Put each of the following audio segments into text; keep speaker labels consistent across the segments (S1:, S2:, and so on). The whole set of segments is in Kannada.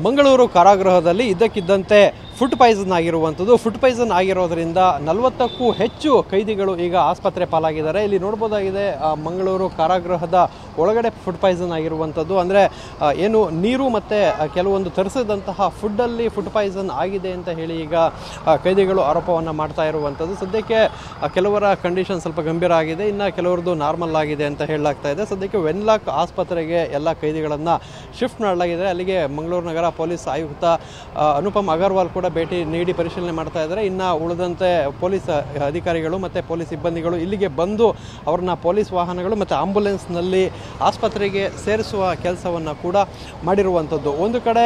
S1: ಮಂಗಳೂರು ಕಾರಾಗೃಹದಲ್ಲಿ ಇದ್ದಕ್ಕಿದ್ದಂತೆ ಫುಡ್ ಪಾಯ್ಸನ್ ಆಗಿರುವಂಥದ್ದು. ಫುಡ್ ಪಾಯ್ಸನ್ ಆಗಿರೋದ್ರಿಂದ 40ಕ್ಕೂ ಹೆಚ್ಚು ಕೈದಿಗಳು ಈಗ ಆಸ್ಪತ್ರೆ ಪಾಲಾಗಿದ್ದಾರೆ. ಇಲ್ಲಿ ನೋಡ್ಬೋದಾಗಿದೆ ಮಂಗಳೂರು ಕಾರಾಗೃಹದ ಒಳಗಡೆ ಫುಡ್ ಪಾಯ್ಸನ್ ಆಗಿರುವಂಥದ್ದು. ಅಂದರೆ ಏನು ನೀರು ಮತ್ತು ಕೆಲವೊಂದು ತರಿಸಿದಂತಹ ಫುಡ್ಡಲ್ಲಿ ಫುಡ್ ಪಾಯ್ಸನ್ ಆಗಿದೆ ಅಂತ ಹೇಳಿ ಈಗ ಕೈದಿಗಳು ಆರೋಪವನ್ನು ಮಾಡ್ತಾ ಇರುವಂಥದ್ದು. ಸದ್ಯಕ್ಕೆ ಕೆಲವರ ಕಂಡೀಷನ್ ಸ್ವಲ್ಪ ಗಂಭೀರ ಆಗಿದೆ, ಇನ್ನು ಕೆಲವರದ್ದು ನಾರ್ಮಲ್ ಆಗಿದೆ ಅಂತ ಹೇಳಲಾಗ್ತಾ ಇದೆ. ಸದ್ಯಕ್ಕೆ ವೆನ್ಲಾಕ್ ಆಸ್ಪತ್ರೆಗೆ ಎಲ್ಲ ಕೈದಿಗಳನ್ನು ಶಿಫ್ಟ್ ಮಾಡಲಾಗಿದೆ. ಅಲ್ಲಿಗೆ ಮಂಗಳೂರು ನಗರ ಪೊಲೀಸ್ ಆಯುಕ್ತ ಅನುಪಮ್ ಅಗರ್ವಾಲ್ ಕೂಡ ಭೇಟಿ ನೀಡಿ ಪರಿಶೀಲನೆ ಮಾಡ್ತಾ ಇದ್ದಾರೆ. ಇನ್ನು ಉಳಿದಂತೆ ಪೊಲೀಸ್ ಅಧಿಕಾರಿಗಳು ಮತ್ತು ಪೊಲೀಸ್ ಸಿಬ್ಬಂದಿಗಳು ಇಲ್ಲಿಗೆ ಬಂದು ಅವ್ರನ್ನ ಪೊಲೀಸ್ ವಾಹನಗಳು ಮತ್ತು ಆಂಬುಲೆನ್ಸ್ನಲ್ಲಿ ಆಸ್ಪತ್ರೆಗೆ ಸೇರಿಸುವ ಕೆಲಸವನ್ನು ಕೂಡ ಮಾಡಿರುವಂಥದ್ದು. ಒಂದು ಕಡೆ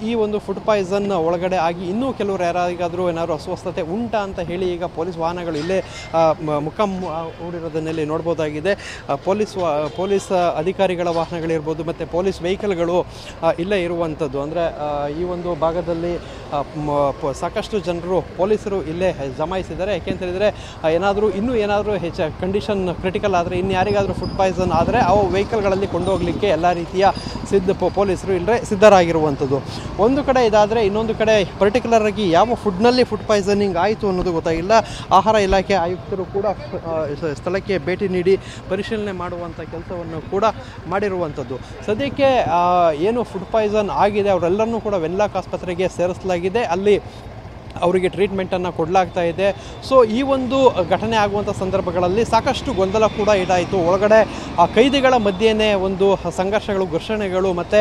S1: ಈ ಒಂದು ಫುಡ್ ಪಾಯ್ಸನ್ ಒಳಗಡೆ ಆಗಿ ಇನ್ನೂ ಕೆಲವರು ಯಾರಿಗಾದರೂ ಏನಾದರೂ ಅಸ್ವಸ್ಥತೆ ಉಂಟಾ ಅಂತ ಹೇಳಿ ಈಗ ಪೊಲೀಸ್ ವಾಹನಗಳು ಇಲ್ಲೇ ಮುಖಂ ಹೂಡಿರೋದನ್ನಲ್ಲಿ ನೋಡ್ಬೋದಾಗಿದೆ. ಪೊಲೀಸ್ ಅಧಿಕಾರಿಗಳ ವಾಹನಗಳಿರ್ಬೋದು ಮತ್ತು ಪೊಲೀಸ್ ವೆಹಿಕಲ್ಗಳು ಇಲ್ಲೇ ಇರುವಂಥದ್ದು. ಅಂದರೆ ಈ ಒಂದು ಭಾಗದಲ್ಲಿ ಸಾಕಷ್ಟು ಜನರು ಪೊಲೀಸರು ಇಲ್ಲೇ ಜಮಾಯಿಸಿದ್ದಾರೆ. ಯಾಕೆಂತೇಳಿದರೆ ಇನ್ನೂ ಏನಾದರೂ ಕಂಡೀಷನ್ ಕ್ರಿಟಿಕಲ್ ಆದರೆ ಇನ್ನು ಯಾರಿಗಾದರೂ ಫುಡ್ ಪಾಯ್ಸನ್ ಆದರೆ ಅವು ವೆಹಿಕಲ್ಗಳಲ್ಲಿ ಕೊಂಡೋಗಲಿಕ್ಕೆ ಎಲ್ಲ ರೀತಿಯ ಪೊಲೀಸರು ಇಲ್ಲೇ ಸಿದ್ಧರಾಗಿರುವಂಥದ್ದು. ಒಂದು ಕಡೆ ಇದಾದರೆ ಇನ್ನೊಂದು ಕಡೆ ಪರ್ಟಿಕ್ಯುಲರ್ ಆಗಿ ಯಾವ ಫುಡ್ನಲ್ಲಿ ಫುಡ್ ಪಾಯ್ಸನಿಂಗ್ ಆಯಿತು ಅನ್ನೋದು ಗೊತ್ತಾಗಿಲ್ಲ. ಆಹಾರ ಇಲಾಖೆ ಆಯುಕ್ತರು ಕೂಡ ಸ್ಥಳಕ್ಕೆ ಭೇಟಿ ನೀಡಿ ಪರಿಶೀಲನೆ ಮಾಡುವಂಥ ಕೆಲಸವನ್ನು ಕೂಡ ಮಾಡಿರುವಂಥದ್ದು. ಸದ್ಯಕ್ಕೆ ಏನು ಫುಡ್ ಪಾಯ್ಸನ್ ಆಗಿದೆ ಅವರೆಲ್ಲರನ್ನೂ ಕೂಡ ವೆನ್ಲಾಕ್ ಆಸ್ಪತ್ರೆಗೆ ಸೇರಿಸಲಾಗಿದೆ. ಅಲ್ಲಿ ಅವರಿಗೆ ಟ್ರೀಟ್ಮೆಂಟನ್ನು ಕೊಡಲಾಗ್ತಾ ಇದೆ. ಸೊ ಈ ಒಂದು ಘಟನೆ ಆಗುವಂಥ ಸಂದರ್ಭಗಳಲ್ಲಿ ಸಾಕಷ್ಟು ಗೊಂದಲ ಕೂಡ ಇದಾಯಿತು. ಒಳಗಡೆ ಕೈದಿಗಳ ಮಧ್ಯೆಯೇ ಒಂದು ಸಂಘರ್ಷಗಳು, ಘರ್ಷಣೆಗಳು ಮತ್ತು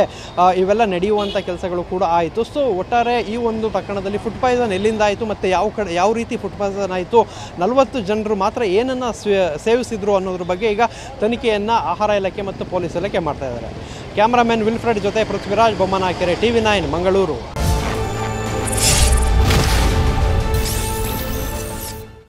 S1: ಇವೆಲ್ಲ ನಡೆಯುವಂಥ ಕೆಲಸಗಳು ಕೂಡ ಆಯಿತು. ಸೊ ಒಟ್ಟಾರೆ ಈ ಒಂದು ಪ್ರಕರಣದಲ್ಲಿ ಫುಡ್ ಪಾಯ್ಸನ್ ಎಲ್ಲಿಂದ ಆಯಿತು ಮತ್ತು ಯಾವ ರೀತಿ ಫುಡ್ ಪಾಯ್ಸನ್ ಆಯಿತು, 40 ಜನರು ಮಾತ್ರ ಏನನ್ನು ಸೇವಿಸಿದ್ರು ಅನ್ನೋದ್ರ ಬಗ್ಗೆ ಈಗ ತನಿಖೆಯನ್ನು ಆಹಾರ ಇಲಾಖೆ ಮತ್ತು ಪೊಲೀಸ್ ಇಲಾಖೆ ಮಾಡ್ತಾ ಇದ್ದಾರೆ. ಕ್ಯಾಮ್ರಾಮನ್ ವಿಲ್ಫ್ರೆಡ್ ಜೊತೆ ಪೃಥ್ವಿರಾಜ್ ಬೊಮ್ಮನಕೆರೆ, TV9 ಮಂಗಳೂರು.